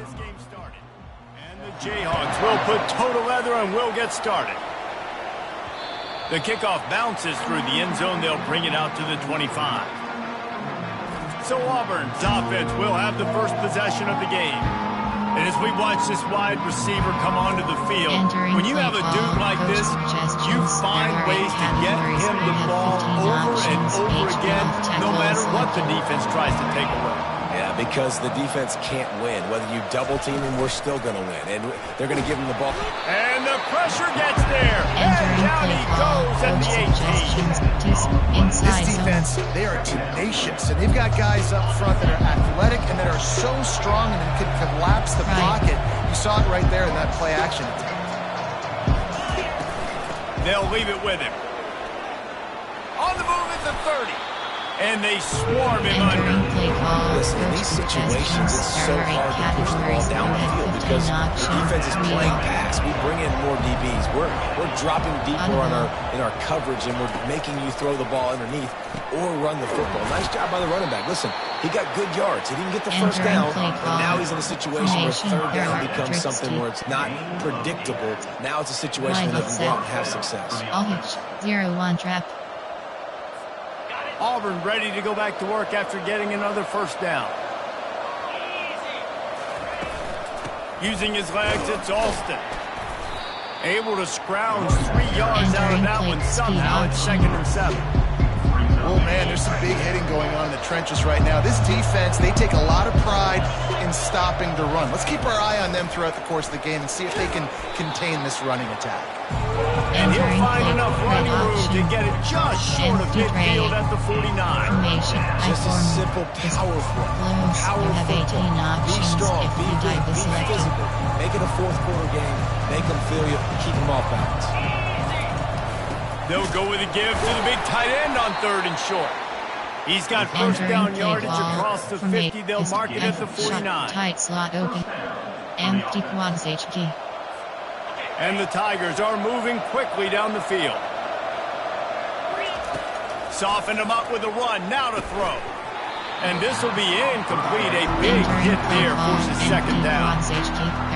this game started. And the Jayhawks will put total leather and will get started. The kickoff bounces through the end zone. They'll bring it out to the 25. So Auburn's offense will have the first possession of the game. And as we watch this wide receiver come onto the field, when you have a dude like this, you find ways to get him the ball over and over again, no matter what the defense tries to take away. Yeah, because the defense can't win. Whether you double team him, we're still going to win. And they're going to give him the ball. And the pressure gets there. And down he goes at the 18. This defense, they are tenacious. And they've got guys up front that are athletic and that are so strong and can collapse the pocket. You saw it right there in that play action attempt. They'll leave it with him. On the move at the 30. And they swarm him under. Listen, in these situations, it's so hard to push the ball down the field because the defense is playing pass. We bring in more DBs. We're dropping deeper in our coverage, and we're making you throw the ball underneath or run the football. Nice job by the running back. Listen, he got good yards. He didn't get the first down, but now he's in a situation where third down becomes something where it's not predictable. Now it's a situation where they can go out and have success. 0-1 trap. Auburn ready to go back to work after getting another first down. Using his legs, it's Alston. Able to scrounge 3 yards out of that one somehow. It's 2nd and 7. Oh, man, there's some big hitting going on in the trenches right now. This defense, they take a lot of pride in stopping the run. Let's keep our eye on them throughout the course of the game and see if they can contain this running attack. And he'll find enough running room to get it just short of midfield at the 49. Just a simple power play. Power football. Be strong, be big, be physical. Make it a fourth quarter game. Make them feel you. Keep them off balance. They'll go with a give to the big tight end on 3rd and short. He's got first down yardage across the 50. They'll mark it at the 49. Tight slot open. Empty quads HG. And the Tigers are moving quickly down the field. Soften them up with a run. Now to throw. And this will be incomplete. A big hit there forces 2nd down.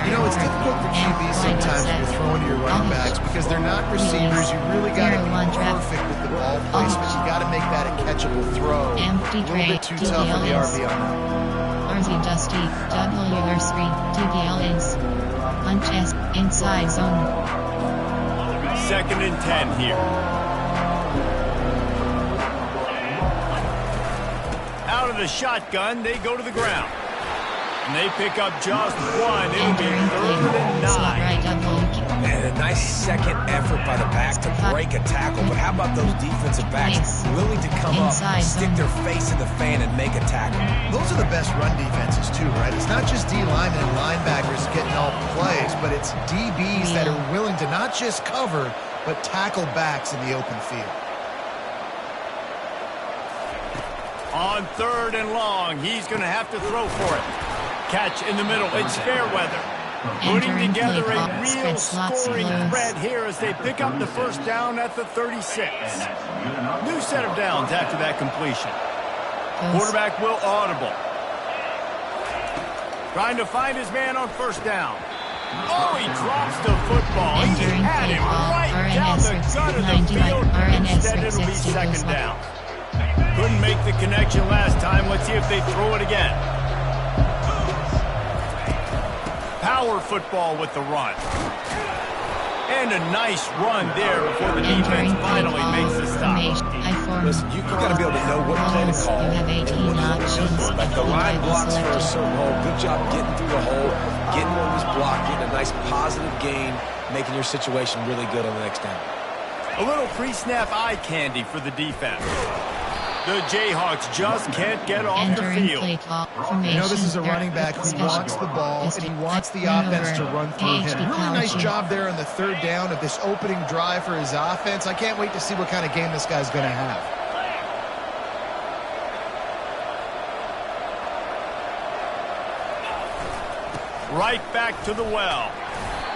You know, it's difficult for QBs sometimes when you're throwing to your running backs because they're not receivers. You really got to be perfect with the ball placement. You got to make that a catchable throw. A little bit too tough for the RB on that. RZ Dusty, WR3, TPL is. Punch S, inside zone. 2nd and 10 here. Out of the shotgun, they go to the ground. And they pick up just one. It'll be 3rd and 9. And a nice second effort by the back to break a tackle. But how about those defensive backs willing to come up, stick their face in the fan, and make a tackle? Those are the best run defenses too, right? It's not just D linemen and linebackers getting all the plays, but it's DBs that are willing to not just cover, but tackle backs in the open field. On 3rd and long, he's going to have to throw for it. Catch in the middle. It's Fairweather. Putting together a real scoring threat here as they pick up the first down at the 36. New set of downs after that completion. Quarterback will audible. Trying to find his man on first down. Oh, he drops the football. He had him right down the gut of the field. Instead, it'll be 2nd down. Couldn't make the connection last time. Let's see if they throw it again. Power football with the run. And a nice run there before the defense finally makes the stop. Listen, you got to be able to know what play to call. You have 18 options. Like the line blocks for a certain hole. Good job getting through the hole, getting what was blocked, getting a nice positive gain, making your situation really good on the next down. A little pre-snap eye candy for the defense. The Jayhawks just can't get off the field. You know, this is a running back who wants the ball and he wants the offense to run through him. Really nice job there on the 3rd down of this opening drive for his offense. I can't wait to see what kind of game this guy's going to have. Right back to the well.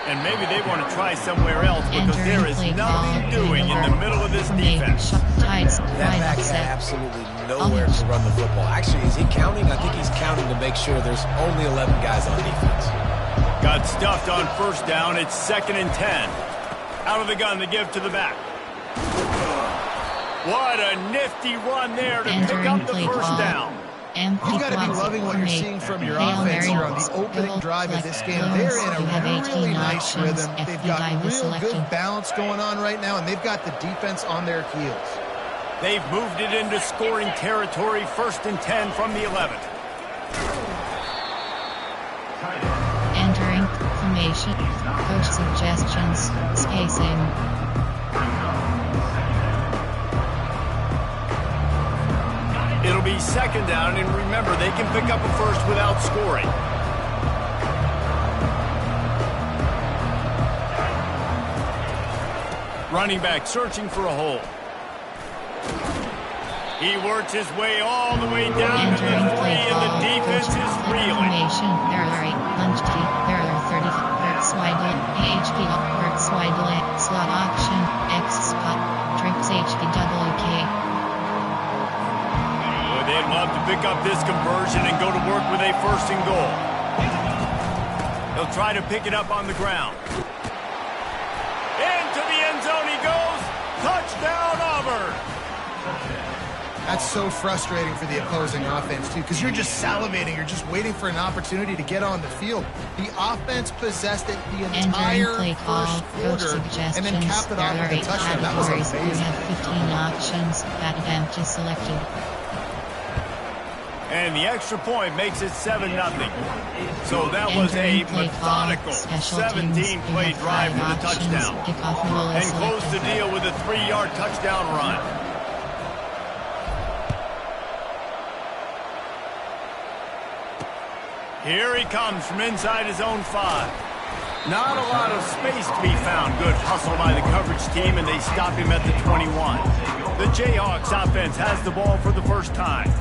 And maybe they want to try somewhere else because there is nothing doing in the middle of this defense. That back had absolutely nowhere to run the football. Actually, is he counting? I think he's counting to make sure there's only 11 guys on defense. Got stuffed on first down. It's 2nd and 10. Out of the gun, the give to the back. What a nifty run there to pick up the first down. You got to be loving what you're seeing from your offense here on the opening drive of this game. They're in a really nice rhythm. They've got real good balance going on right now, and they've got the defense on their heels. They've moved it into scoring territory, 1st and 10 from the 11. Entering formation. Coach suggestions. Spacing. It'll be 2nd down, and remember, they can pick up a first without scoring. Running back searching for a hole. He works his way all the way down to the 3, and the defense is reeling. There are 8 punch key. There are 30 Hertz wide HP Hertz wide slot option X spot trips HPWK. Well, they'd love to pick up this conversion and go to work with a 1st and goal. They'll try to pick it up on the ground. Into the end zone he goes. Touchdown Auburn. That's so frustrating for the opposing offense, too, because you're just salivating. You're just waiting for an opportunity to get on the field. The offense possessed it the entire first quarter and then capped it off with a touchdown. That was amazing. You have 15 options. That attempt is selected. And the extra point makes it 7-0. So that was a methodical 17-play drive for the touchdown. And close the deal with a 3-yard touchdown run. Here he comes from inside his own 5. Not a lot of space to be found. Good hustle by the coverage team, and they stop him at the 21. The Jayhawks offense has the ball for the first time.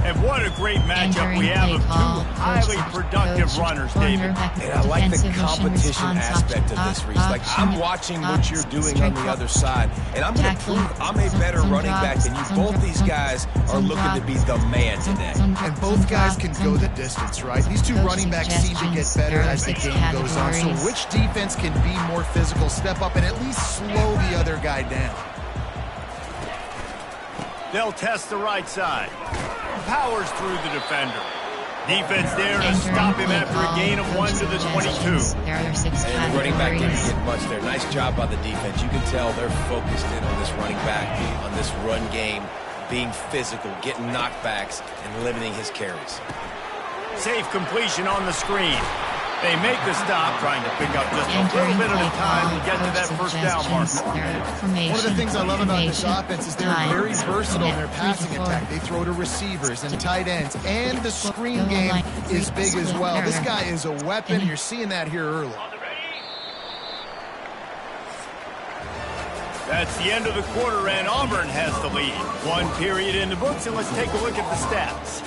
And what a great matchup we have of 2 highly productive runners, David. And I like the competition aspect of this, Reese. Like, I'm watching what you're doing on the other side, and I'm going to prove I'm a better running back than you. Both these guys are looking to be the man today. And both guys can go the distance, right? These 2 running backs seem to get better as the game goes on. So which defense can be more physical, step up, and at least slow the other guy down? They'll test the right side. Powers through the defender. Defense there to stop him after a gain of 1 to the 22. And the running back didn't get much there. Nice job by the defense. You can tell they're focused in on this running back, on this run game, being physical, getting knockbacks, and limiting his carries. Safe completion on the screen. They make the stop, trying to pick up just a little bit at a time to get to that first down mark. One of the things I love about this offense is they're very versatile in their passing attack. They throw to receivers and tight ends, and the screen game is big as well. This guy is a weapon. You're seeing that here early. That's the end of the quarter, and Auburn has the lead. 1 period in the books, and let's take a look at the stats.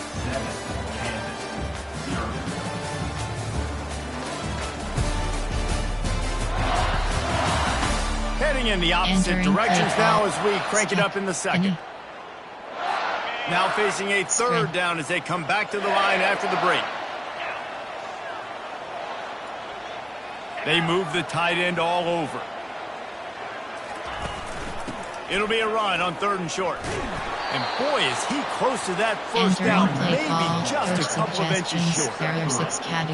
Heading in the opposite directions now as we crank it up in the 2nd. Now facing a 3rd down as they come back to the line after the break. They move the tight end all over. It'll be a run on 3rd and short. And boy, is he close to that first down, maybe just a couple of inches short.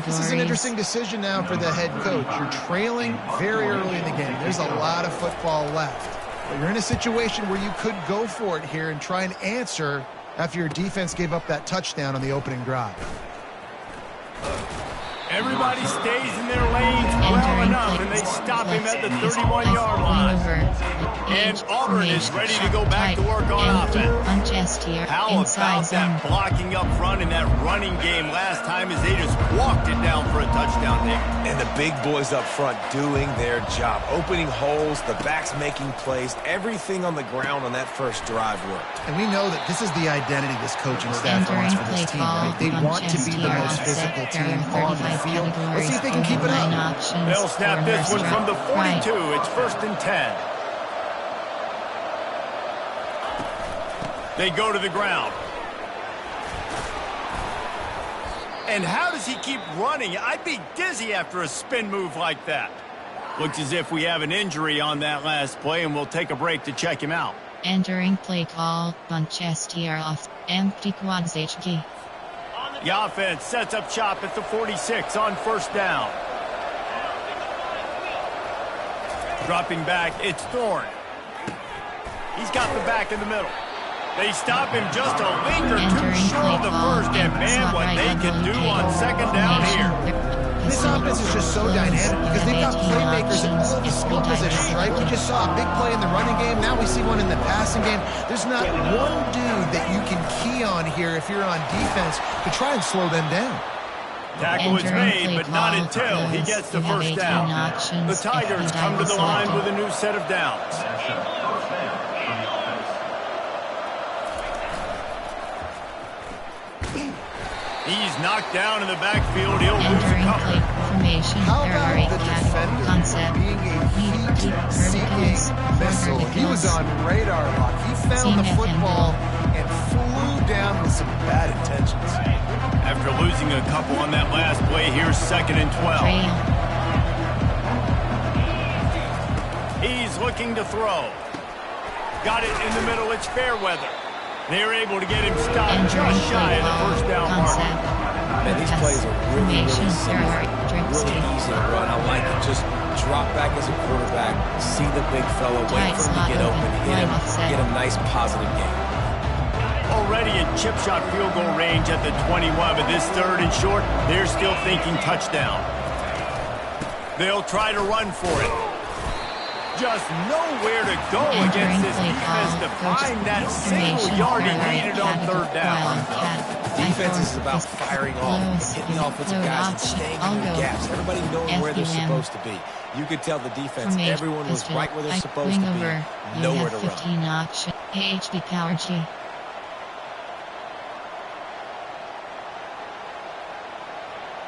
This is an interesting decision now for the head coach. You're trailing very early in the game. There's a lot of football left. But you're in a situation where you could go for it here and try and answer after your defense gave up that touchdown on the opening drive. Everybody stays in their lanes well enough, and they stop him at the 31-yard line. And Auburn is ready to go back to work on offense. How about that blocking up front in that running game last time as they just walked it down for a touchdown there? And the big boys up front doing their job, opening holes, the backs making plays, everything on the ground on that first drive worked. And we know that this is the identity this coaching staff wants for this team, right? They want to be the most physical team on the field. Let's see if they can keep it up. They'll snap this one from the 42. It's 1st and 10. They go to the ground. And how does he keep running? I'd be dizzy after a spin move like that. Looks as if we have an injury on that last play, and we'll take a break to check him out. Entering play call, Bunchestier off, empty quads HG. The offense sets up shop at the 46 on first down. Dropping back, it's Thorne. He's got the back in the middle. They stop him just a link or two short of the first, and man, what they can do on second down here. This offense is just so dynamic because they've got playmakers in all the skill positions, right? We just saw a big play in the running game. Now we see one in the passing game. There's not one dude that you can key on here if you're on defense to try and slow them down. Tackle is made, but not until he gets the first down. The Tigers come to the line with a new set of downs. He's knocked down in the backfield. He'll lose a couple. How about the defender being a heat-seeking missile? He was on radar lock. He found the football and flew down with some bad intentions. After losing a couple on that last play, here's 2nd and 12. He's looking to throw. Got it in the middle. It's Fairweather. They're able to get him stopped just shy of the first down mark. Man, these plays are really simple, really easy to run. I like it. Just drop back as a quarterback, see the big fellow, wait for him to get open, hit him, get a nice positive game. Already in chip shot field goal range at the 21, but this 3rd and short, they're still thinking touchdown. They'll try to run for it. Just nowhere to go against this defense to find that single yard he needed on 3rd down. Defense is about firing off, hitting the offensive guys, and staying in the gaps. Everybody knowing where they're supposed to be. You could tell the defense, everyone was right where they're supposed to be, nowhere to run. 15 option, AHB Power G.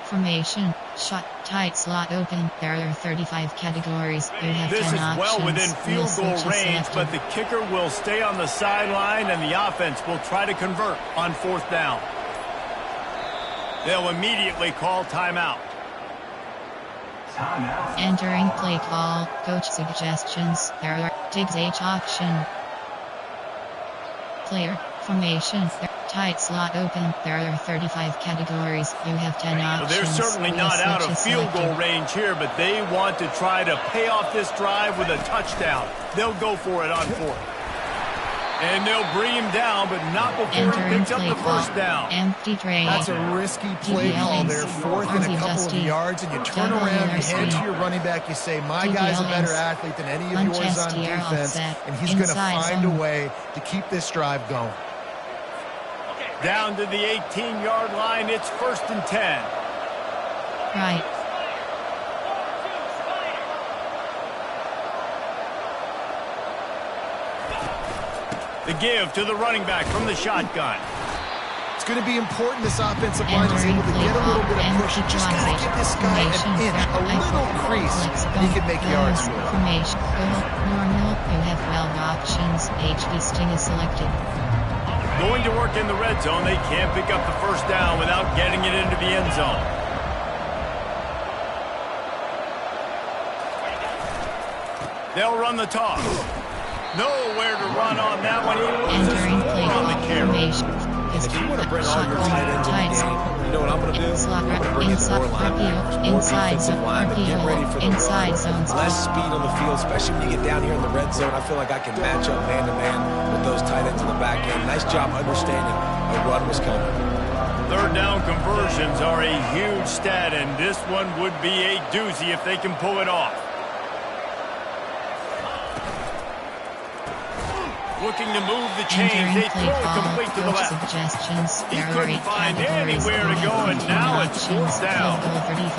Formation, shot, tight slot open. There are 35 categories. You have this 10 is options. well within field goal range, but the kicker will stay on the sideline, and the offense will try to convert on 4th down. They'll immediately call timeout. Entering play call, coach suggestions. There are Diggs H option. Player, formation, tight slot open. There are 35 categories. You have 10 options. Well, they're certainly not out of field goal range here, but they want to try to pay off this drive with a touchdown. They'll go for it on 4th. And they'll bring him down, but not before he picks up the first down. Empty tray. That's a risky play call there. 4th and a couple of yards, and you turn around, you hand it to your running back, you say, my guy's a better athlete than any of yours on defense, and he's going to find a way to keep this drive going. Down to the 18-yard line, it's 1st and 10. Right. The give to the running back from the shotgun. It's going to be important this offensive line is able to get a little bit of push. Just got to give this guy an inch, a little crease, and he can make yards for it. Formation, normal, you have 12 options. HB Sting is selected. Going to work in the red zone, they can't pick up the first down without getting it into the end zone. They'll run the toss. Nowhere to run on that one. He loses 4 on the carry. If you want to bring all your tight ends in the game, you know what I'm going to do? I'm going to bring in more linebackers, more defensive linemen, get ready for the run. Less speed on the field, especially when you get down here in the red zone. I feel like I can match up man-to-man with those tight ends in the back end. Nice job understanding a run was coming. 3rd down conversions are a huge stat, and this one would be a doozy if they can pull it off. Looking to move the chains. They throw it complete to the left. He couldn't find anywhere to go, and now it's 4th down.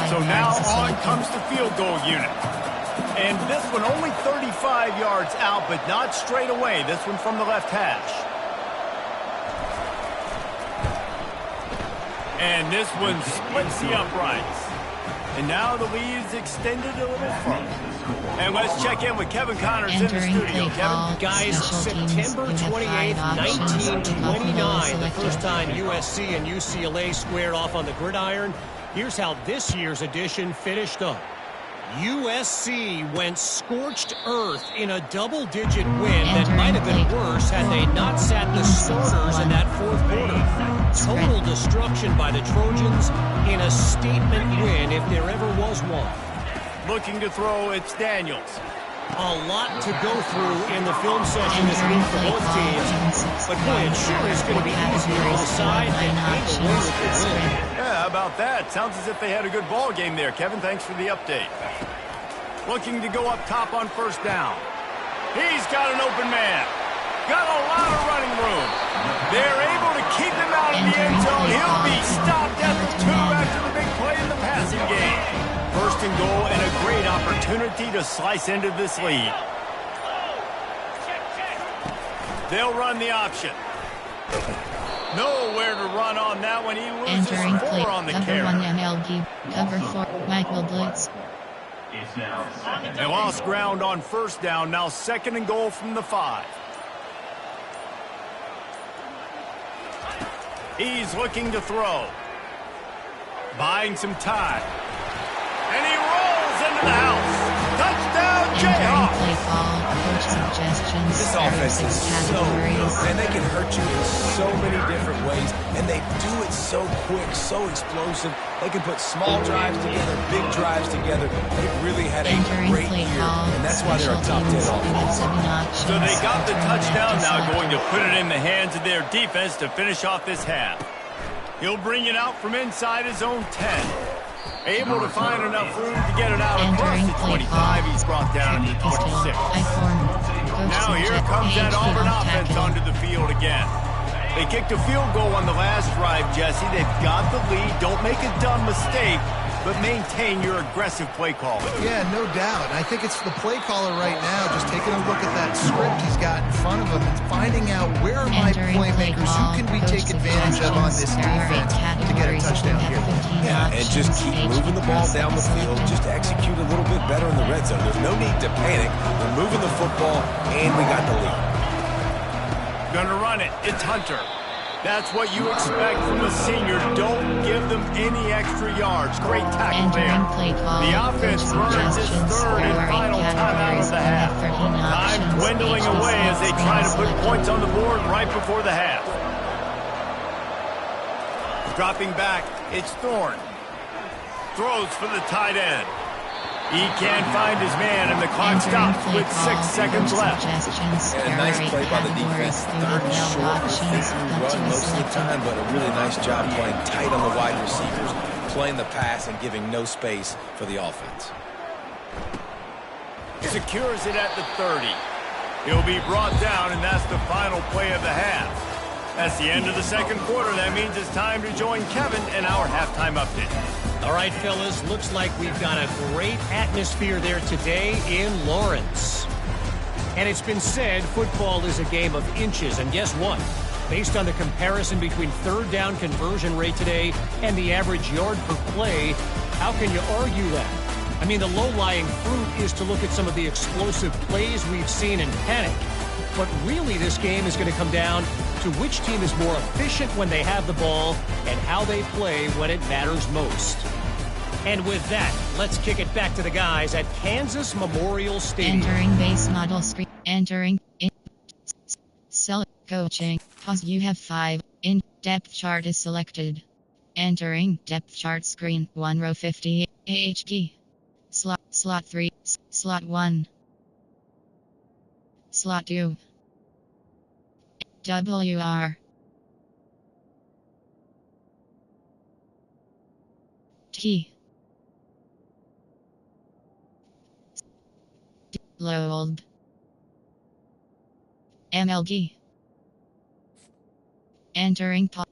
So now on comes the field goal unit. And this one only 35 yards out, but not straight away. This one from the left hash. And this one splits the uprights. And now the lead is extended a little further. And let's check in with Kevin Connors in the Entering studio. play call, Kevin? Guys, special teams, September you have 28th, five options. 1929, the first Selected. time USC and UCLA squared off on the gridiron. Here's how this year's edition finished up. USC went scorched earth in a double-digit win that might have been worse had they not sat the starters in that fourth quarter. Total destruction by the Trojans in a statement win if there ever was one. Looking to throw, it's Daniels. A lot to go through in the film session this week for both teams. But boy, it sure is going to be easier on the side than came away with the win. Yeah, how about that? Sounds as if they had a good ball game there. Kevin, thanks for the update. Looking to go up top on first down. He's got an open man. Got a lot of running room. They're able to keep him out of the end zone. He'll be stopped at the 2 after the big play in the passing game. First and goal and a great opportunity to slice into this lead. They'll run the option. Nowhere to run on that one. He loses Entering play, 4 on the cover carry. 1 MLG, cover 4, Michael Blitz. They lost ground on first down. Now second and goal from the 5. He's looking to throw. Buying some time. And he rolls into the house. Touchdown, Entering Jayhawks. play call, coach suggestions. This there are offense 6 is so categories. good, and they can hurt you in so many different ways, and they do it so quick, so explosive. They can put small drives together, big drives together. They've really had a Entering great play year, call, and that's why they're a top 10 special teams, you have offense. 7 options. So they got the Return touchdown, back to now select. going to put it in the hands of their defense to finish off this half. He'll bring it out from inside his own 10. Able to find enough room to get it out across Entering the play 25. call. He's brought down to the 26. Now here comes that Auburn offense onto the field again. They kicked a field goal on the last drive, Jesse. They've got the lead. Don't make a dumb mistake, but maintain your aggressive play calling. Yeah, no doubt. And I think it's the play caller right now just taking a look at that script he's got in front of him and finding out where are my Entering play playmakers, who call, can we coach take advantage of on this suggestions. There are 8 defense to get a categories. touchdown You here. have 15 Yeah, and just options. keep moving the ball down the field. Just execute a little bit better in the red zone. There's no need to panic. We're moving the football, and we got the lead. Gonna run it. It's Hunter. That's what you expect from a senior. Don't give them any extra yards. Great tackle there. Entering play call, The offense coach burns its suggestions. third There and are 8 final timeout categories. of the You half. have 13 Time options. dwindling HBC away as they try to put selected. points on the board right before the half. Dropping back, it's Thorne. Throws for the tight end. He can't find his man, and the clock stops with 6 seconds left. And a nice play by the defense. Third and short, through run most of the time, but a really nice job playing tight on the wide receivers, playing the pass and giving no space for the offense. Secures it at the 30. He'll be brought down, and that's the final play of the half. That's the end of the second quarter. That means it's time to join Kevin in our halftime update. All right, fellas, looks like we've got a great atmosphere there today in Lawrence. And it's been said football is a game of inches, and guess what? Based on the comparison between third down conversion rate today and the average yard per play, how can you argue that? I mean, the low-lying fruit is to look at some of the explosive plays we've seen and panic. But really, this game is going to come down to which team is more efficient when they have the ball and how they play when it matters most. And with that, let's kick it back to the guys at Kansas Memorial Stadium. Entering base model screen. Entering in select coaching. Pause. You have 5. In depth chart is selected. Entering depth chart screen. 1 row 50. AHP. Slot 3. Slot 1. Slot 2. WR. T. Load. MLG. Entering pause.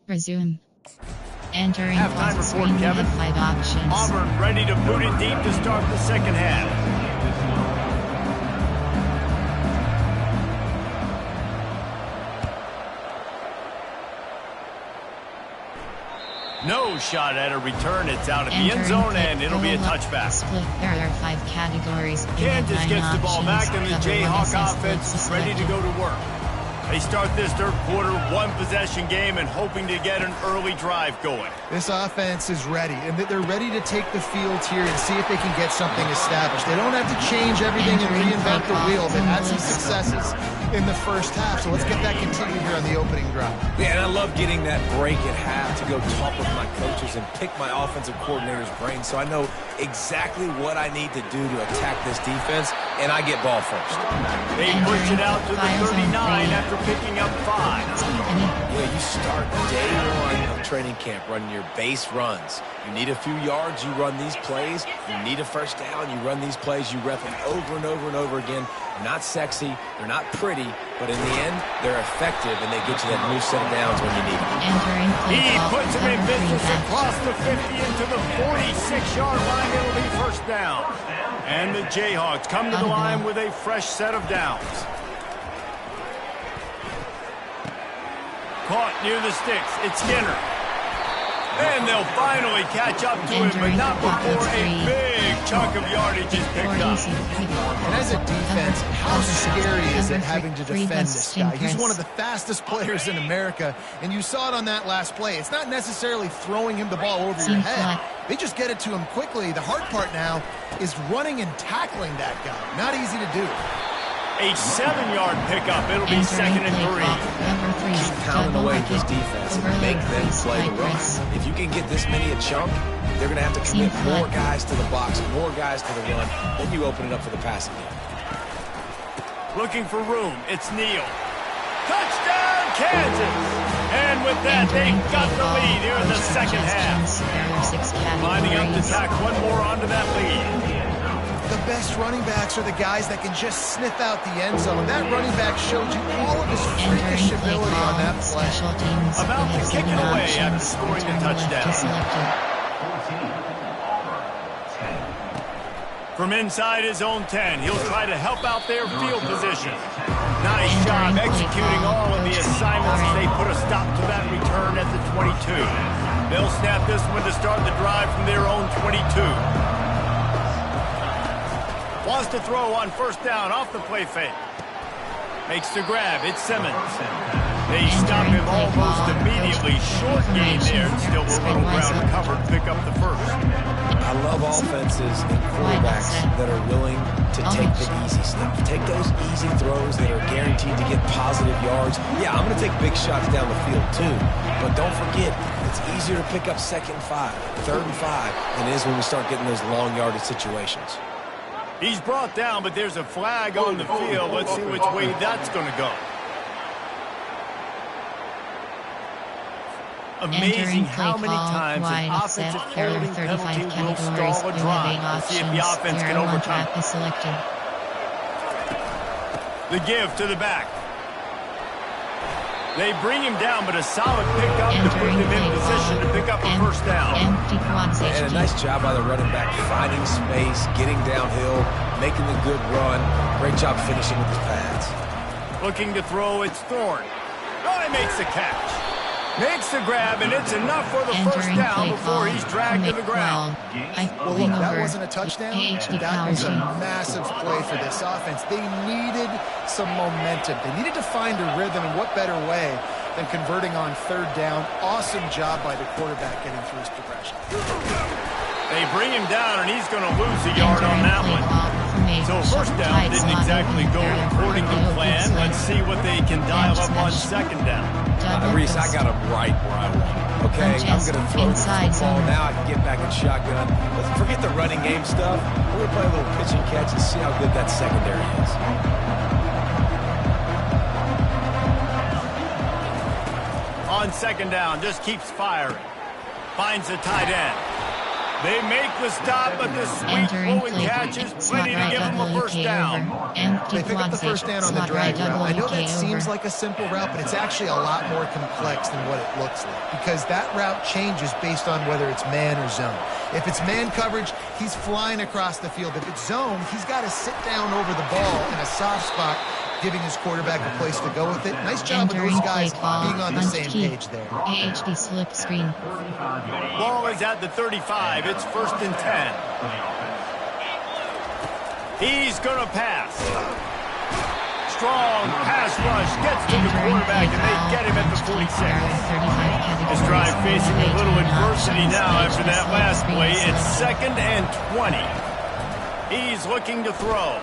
Resume. Entering Halftime pause report, screen. You Kevin. have 5 options. Auburn ready to boot it deep to start the second half. No shot at a return. It's out of the end zone, and it'll be a touchback. Split. There are 5 categories. Kansas gets the ball back, and the Jayhawk offense is ready to go to work. They start this third quarter, 1-possession game, and hoping to get an early drive going. This offense is ready, and they're ready to take the field here and see if they can get something established. They don't have to change everything and reinvent the wheel. They've had some successes in the first half, so let's get that continued here on the opening drive. Yeah, and I love getting that break at half to go talk with my coaches and pick my offensive coordinator's brain so I know exactly what I need to do to attack this defense, and I get ball first. They push it out to the 39 after picking up 5. Yeah, you start day 1 of training camp running your base runs. You need a few yards, you run these plays. You need a first down, you run these plays. You rep them over and over and over again. They're not sexy, they're not pretty, but in the end, they're effective, and they get you that new set of downs when you need them. He puts him in business across the 50 into the 46-yard line. It'll be first down. And the Jayhawks come to the line with a fresh set of downs. Caught near the sticks. It's Skinner. And they'll finally catch up to him, but not before a big chunk of yardage is picked up. And as a defense, how scary is it having to defend this guy? He's one of the fastest players in America, and you saw it on that last play. It's not necessarily throwing him the ball over your head. They just get it to him quickly. The hard part now is running and tackling that guy. Not easy to do. A 7-yard pickup. It'll be second and 3. Keep pounding away at this defense and make them play the run. If you can get this many a chunk, they're going to have to commit more guys to the box, more guys to the run. Then you open it up for the passing game. Looking for room. It's Neal. Touchdown, Kansas! And with that, they got the lead here in the second half. Lining up to tack one more onto that lead. The best running backs are the guys that can just sniff out the end zone. That running back showed you all of his freakish ability on that play. About to kick it away after scoring a touchdown. From inside his own 10, he'll try to help out their field position. Nice job executing all of the assignments as they put a stop to that return at the 22. They'll snap this one to start the drive from their own 22. Wants to throw on first down off the play fake. Makes the grab. It's Simmons. They stop him almost immediately. Short gain there. Still a little ground covered. Pick up the first. I love offenses and quarterbacks that are willing to take the easy stuff. Take those easy throws that are guaranteed to get positive yards. Yeah, I'm going to take big shots down the field too. But don't forget, it's easier to pick up 2nd and 5, 3rd and 5 than it is when we start getting those long yardage situations. He's brought down, but there's a flag on the field. Let's see which way that's going to go. Amazing how many times an offensive holding penalty will stall a drive to see if the offense can overcome it. The give to the back. They bring him down, but a solid pickup to put him in position to pick up a first down. And a nice job by the running back, finding space, getting downhill, making the good run. Great job finishing with his pads. Looking to throw, it's Thorne. Oh, he makes the catch. Makes the grab, and it's enough for the first down before he's dragged to the ground. Well, look, that wasn't a touchdown. That was a massive play for this offense. They needed some momentum. They needed to find a rhythm, and what better way than converting on 3rd down. Awesome job by the quarterback getting through his progression. They bring him down, and he's going to lose a yard on that one. So first down didn't exactly go according to plan. Let's see what they can dial up on 2nd down. Reese, I got him right where I want him. Okay, I'm going to throw the football. Now I can get back in shotgun. Let's forget the running game stuff. We're going to play a little pitch and catch and see how good that secondary is. On 2nd down, just keeps firing. Finds the tight end. They make the stop, but the sweet flowing catch is plenty to give them a first down. They pick up the first down on the drag route. I know that seems like a simple route, but it's actually a lot more complex than what it looks like, because that route changes based on whether it's man or zone. If it's man coverage, he's flying across the field. If it's zone, he's got to sit down over the ball in a soft spot giving his quarterback a place to go with it. Nice job of those guys being on the same page there. AHD slip screen. Ball is at the 35. It's 1st and 10. He's going to pass. Strong pass rush gets to the quarterback, and they get him at the 46. This drive facing a little adversity now after that last play. It's 2nd and 20. He's looking to throw.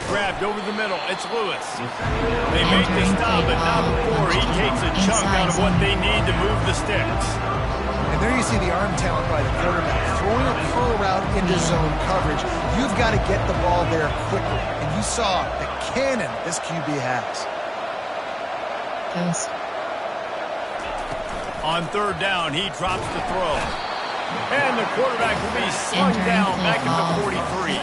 Grabbed over the middle. It's Lewis. They make the stop, but not before he takes a chunk out of what they need to move the sticks. And there you see the arm talent by the quarterback. Throwing a curl route into zone coverage, you've got to get the ball there quickly. And you saw the cannon this QB has. Ghost. On 3rd down, he drops the throw. And the quarterback will be slung down back at the 43.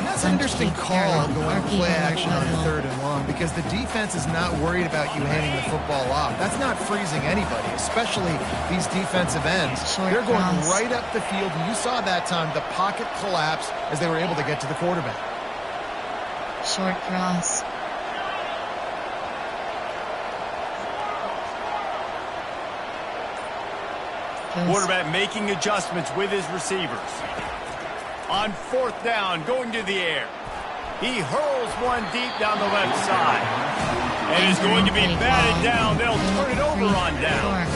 That's an interesting call going play action on 3rd and long because the defense is not worried about you handing the football off. That's not freezing anybody, especially these defensive ends. They're going right up the field, and you saw that time the pocket collapse as they were able to get to the quarterback. Short cross. Quarterback making adjustments with his receivers. On 4th down, going to the air. He hurls one deep down the left side. And is going to be batted down. They'll turn it over on down.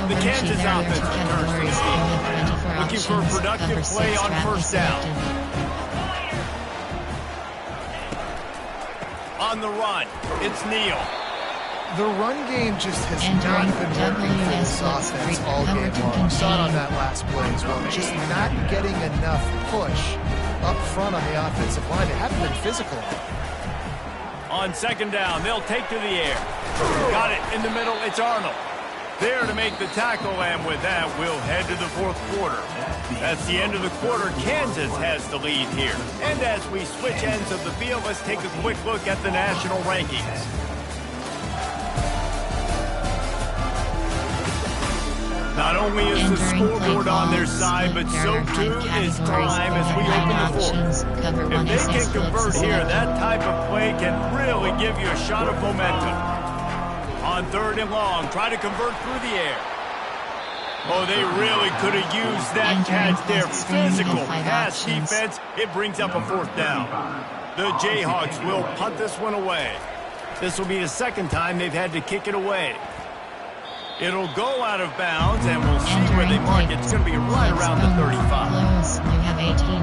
The Kansas offense returns to the field, looking for a productive play on 1st down. On the run, it's Neal. The run game just has not been working for this offense all game long. Saw it on that last play as well. Just not getting enough push up front on the offensive line. They haven't been physical. On 2nd down, they'll take to the air. Got it in the middle. It's Arnold. There to make the tackle, and with that, we'll head to the 4th quarter. That's the end of the quarter. Kansas has the lead here. And as we switch ends of the field, let's take a quick look at the national rankings. Not only is the scoreboard on their side, but so too is time as we open the 4th. If they can convert here, that type of play can really give you a shot of momentum. On 3rd and long, try to convert through the air. Oh, they really could have used that catch there. Physical pass defense. It brings up a 4th down. The Jayhawks will punt this one away. This will be the 2nd time they've had to kick it away. It'll go out of bounds, and we'll see where they mark it. It's going to be right around the 35.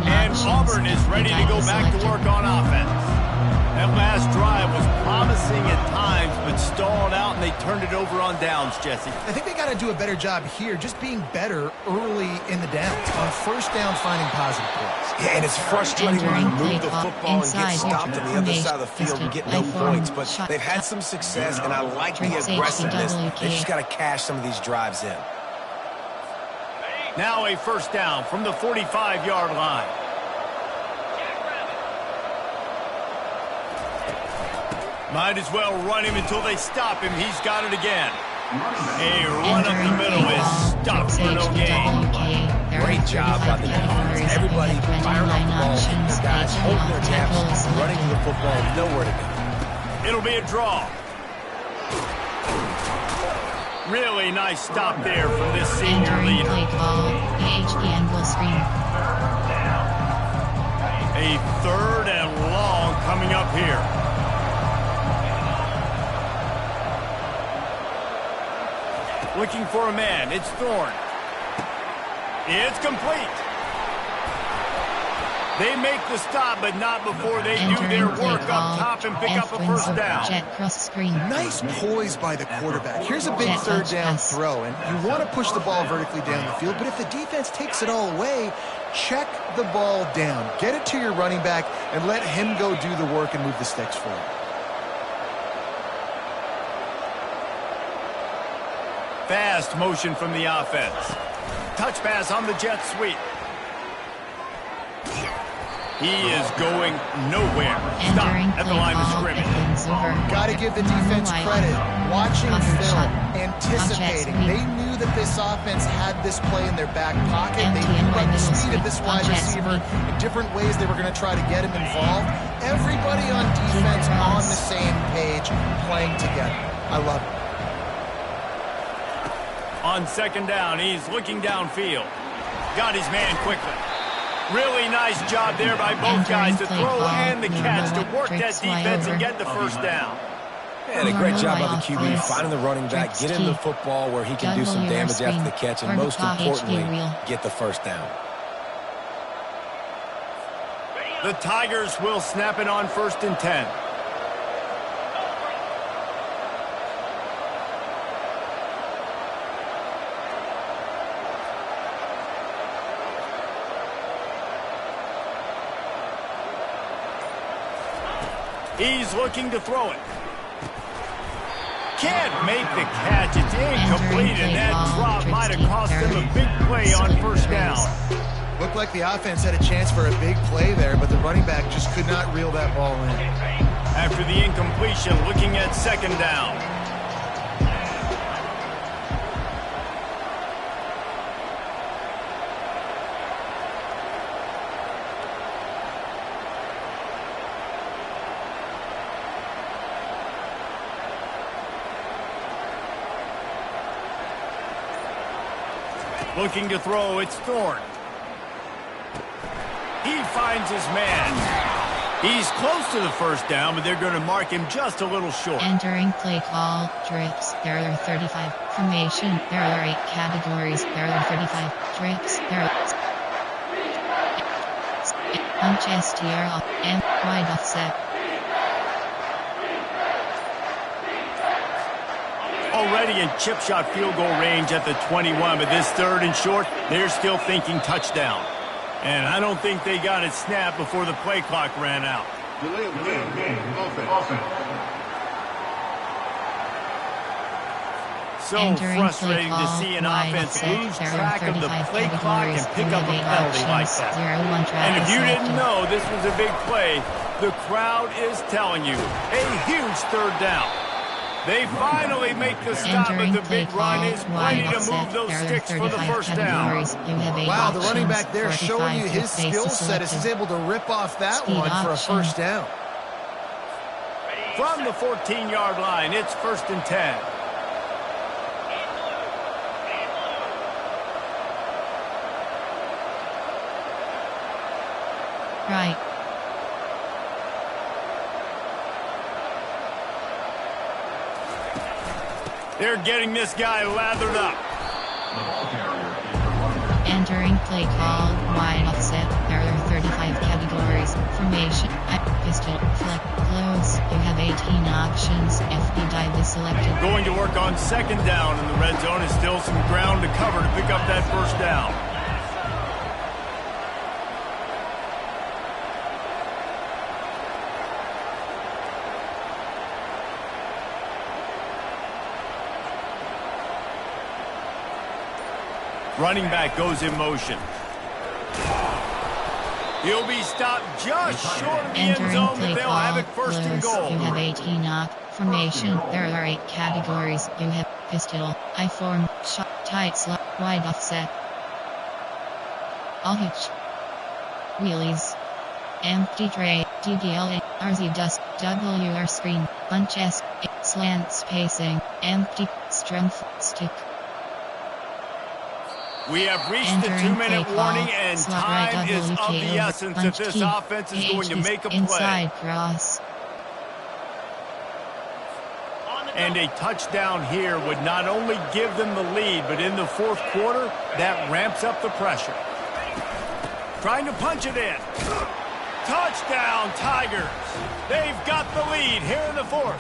And Auburn is ready to go back to work on offense. That last drive was promising at times, but stalled out, and they turned it over on downs, Jesse. I think they got to do a better job here, just being better early in the downs. On 1st down, finding positive plays. Yeah, and it's frustrating when you move the football and get stopped on the other side of the field and get no points. But they've had some success, and I like the aggressiveness. They just got to cash some of these drives in. Now a 1st down from the 45-yard line. Might as well run him until they stop him. He's got it again. A run up the middle is stopped for no gain. Great job by the defense. Everybody firing off the ball. The guys holding their gaps, running to the football, nowhere to go. It'll be a draw. Really nice stop there from this senior leader. A 3rd and long coming up here. Looking for a man. It's Thorne. It's complete. They make the stop, but not before they do their work up top and pick up a 1st down. Nice poise by the quarterback. Here's a big 3rd down throw, and you want to push the ball vertically down the field, but if the defense takes it all away, check the ball down. Get it to your running back and let him go do the work and move the sticks for you. Fast motion from the offense. Touch pass on the jet sweep. He is going nowhere. Stop at the line of scrimmage. Got to give the defense credit. Watching film, anticipating. They knew that this offense had this play in their back pocket. They knew about the speed of this wide receiver in different ways they were going to try to get him involved. Everybody on defense on the same page, playing together. I love it. On second down, he's looking downfield. Got his man quickly. Really nice job there by both guys to throw and the catch to work that defense and get the first down. And a great job by the QB finding the running back, get him the football where he can do some damage after the catch, and most importantly, get the first down. The Tigers will snap it on 1st and 10. He's looking to throw it. Can't make the catch. It's incomplete, and that drop might have cost him a big play on 1st down. Looked like the offense had a chance for a big play there, but the running back just could not reel that ball in. After the incompletion, looking at 2nd down. Looking to throw, it's Thorne. He finds his man. He's close to the 1st down, but they're going to mark him just a little short. Entering play call, trips, there are 35. Formation, there are 8 categories, there are 35. Trips, there are... Punch STR, and wide offset. Already in chip shot field goal range at the 21, but this 3rd and short, they're still thinking touchdown. And I don't think they got it snapped before the play clock ran out. So frustrating to see an offense lose track of the play clock and pick up a penalty like that. And if you didn't know this was a big play, the crowd is telling you, a huge 3rd down. They finally make the stop, but the big run is plenty to move those sticks for the 1st down. Wow, the running back there showing you his skill set as he's able to rip off that one for a 1st down. From the 14-yard line, it's 1st and 10. Right. They're getting this guy lathered up. Entering play call, wide offset, there are 35 categories. Formation, pistol, flick, close. You have 18 options. FB dive is selected. Going to work on 2nd down, and the red zone is still some ground to cover to pick up that 1st down. Running back goes in motion. He'll be stopped just short of the end zone, but they'll have it 1st and goal. You have 18 formation. There are 8 categories. You have pistol, I form, shot, tight slot, wide offset, all hitch, wheelies, empty tray, DDL, RZ dust, WR screen, bunch S, slant spacing, empty, strength, stick. We have reached the 2-minute warning, and time is of the essence if this offense is going to make a play. Inside cross. And a touchdown here would not only give them the lead, but in the 4th quarter, that ramps up the pressure. Trying to punch it in. Touchdown, Tigers. They've got the lead here in the 4th.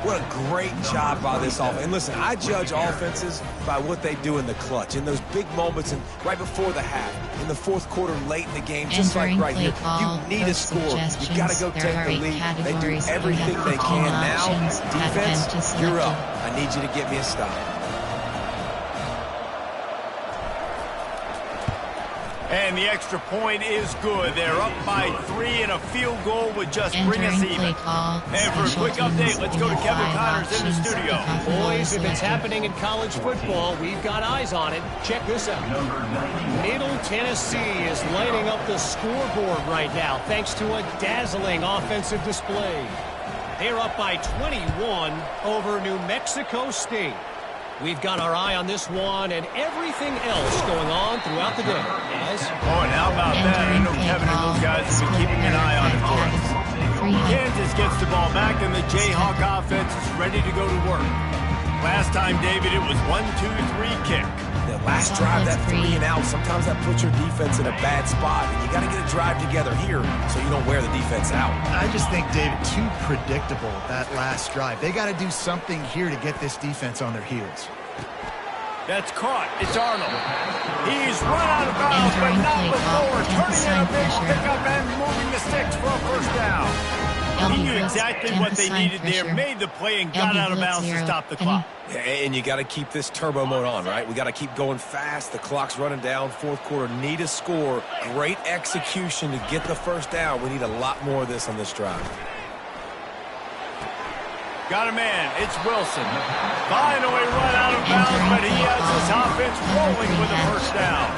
What a great job by this offense. And listen, I judge offenses by what they do in the clutch, in those big moments and right before the half, in the 4th quarter, late in the game, just like right here. You need a score. You got to go take the lead. They do everything they can now. Defense, you're up. I need you to get me a stop. And the extra point is good. They're up by 3, and a field goal would just bring us even. And for a quick update, let's go to Kevin Connors in the studio. Boys, if it's happening in college football, we've got eyes on it. Check this out. Middle Tennessee is lighting up the scoreboard right now thanks to a dazzling offensive display. They're up by 21 over New Mexico State. We've got our eye on this one and everything else going on throughout the day. Guys? Oh, and how about that? I know Kevin and those guys have been keeping an eye on it for us. Kansas gets the ball back, and the Jayhawk offense is ready to go to work. Last time, David, it was 1-2-3 kick. The last drive, that 3 and out, sometimes that puts your defense in a bad spot, and you got to get a drive together here so you don't wear the defense out. I just think, David, too predictable, that last drive. They got to do something here to get this defense on their heels. That's caught. It's Arnold. He's run out of bounds, but not before turning in a big pickup and moving the sticks for a first down. He knew exactly what they needed there, made the play, and got out of bounds to stop the clock. And you got to keep this turbo mode on, right? We got to keep going fast. The clock's running down. Fourth quarter, need a score. Great execution to get the first down. We need a lot more of this on this drive. Got a man. It's Wilson. Finally run out of bounds, but he has his offense rolling with a first down.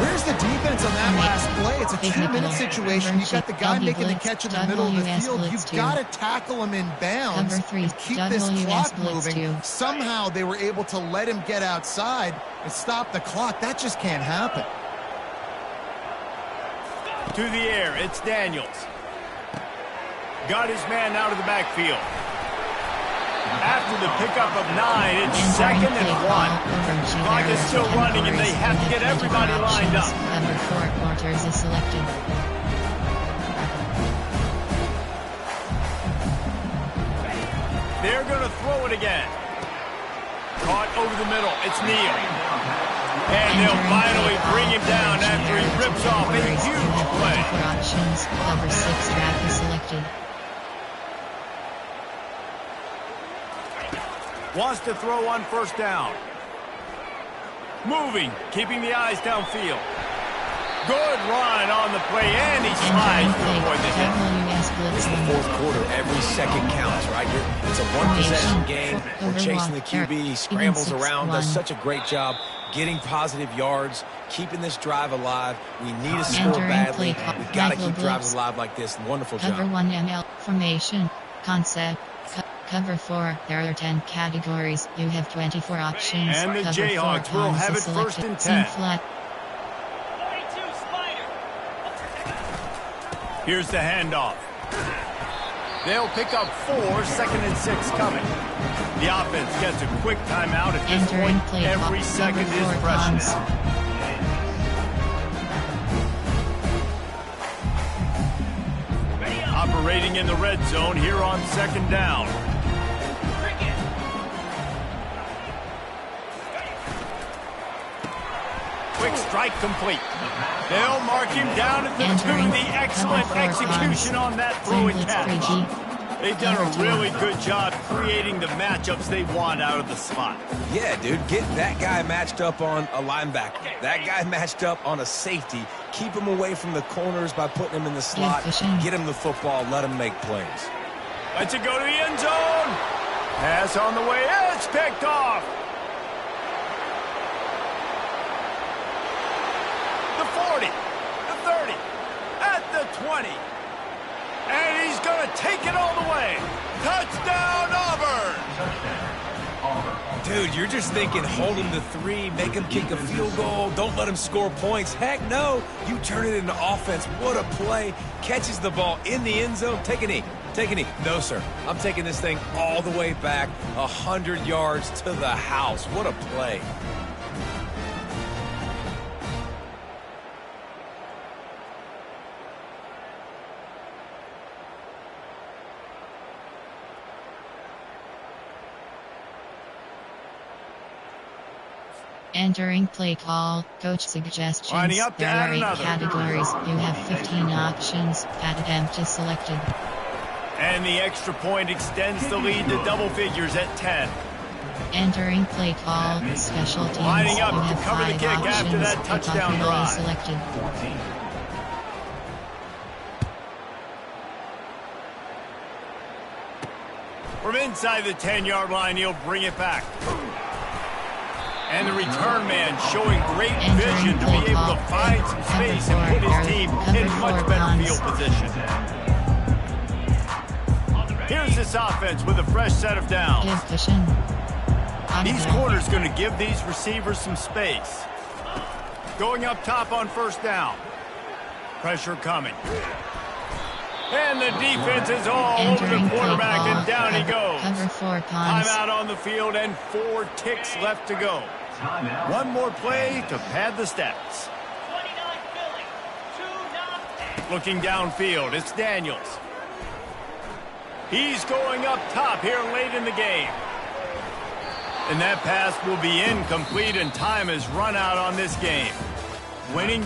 Where's the defense on that last play? It's a 2-minute situation. You've got the guy making the catch in the middle of the field. You've got to tackle him in bounds and keep this clock moving. Somehow they were able to let him get outside and stop the clock. That just can't happen. To the air, it's Daniels. Got his man out of the backfield. After the pickup of 9, it's 2nd and 1. Clock is still running, and they have to get everybody lined up. Number 4 quarters is selected. They're going to throw it again. Caught over the middle. It's Neal. And they'll finally bring him down after he rips off a huge play. Number 6 trap is selected. Wants to throw on first down. Moving, keeping the eyes downfield. Good run on the play, and he slides to avoid the hit. It's the fourth quarter. Every second counts, right? It's a one-possession game. We're chasing the QB. He scrambles around, does such a great job getting positive yards, keeping this drive alive. We need a score badly. We've got to keep drives alive like this. Wonderful job. Cover 1 ML formation concept. Cover 4, there are 10 categories. You have 24 options. And the Jayhawks will have it first and 10. Flat. Here's the handoff. They'll pick up 4, 2nd and 6 coming. The offense gets a quick timeout at this point. Every second is precious. Operating in the red zone here on 2nd down. Quick strike complete. They'll mark him down at the 2. The excellent execution on that throw and catch. They've done a really good job creating the matchups they want out of the slot. Yeah, dude, get that guy matched up on a linebacker. That guy matched up on a safety. Keep him away from the corners by putting him in the slot. Get him the football. Let him make plays. Let's it go to the end zone. Pass on the way. It's picked off. The 40, the 30, at the 20. And he's going to take it all the way. Touchdown, Auburn! Dude, you're just thinking hold him to 3, make him kick a field goal, don't let him score points. Heck no, you turn it into offense. What a play. Catches the ball in the end zone. Take a knee. Take a knee. No, sir. I'm taking this thing all the way back 100 yards to the house. What a play. Entering play call, coach suggestions. Lining up to there are add 8 another. categories. You have 15 options. Add attempt is selected. And the extra point extends the lead to double figures at 10. Entering play call, special teams. Lining up You to have cover the 5 kick after options. that touchdown Kickoff drive. selected. From inside the 10-yard line, he'll bring it back. And the return man showing great vision to be able to find some space and put his team in much better field position. Here's this offense with a fresh set of downs. Give cushion. These corners going to give these receivers some space. Going up top on first down. Pressure coming. And the defense is all over the quarterback, and down he goes. Cover 4 punts. Timeout on the field and 4 ticks left to go. One more play to pad the stats. Looking downfield, it's Daniels. He's going up top here late in the game. And that pass will be incomplete, and time has run out on this game. Winning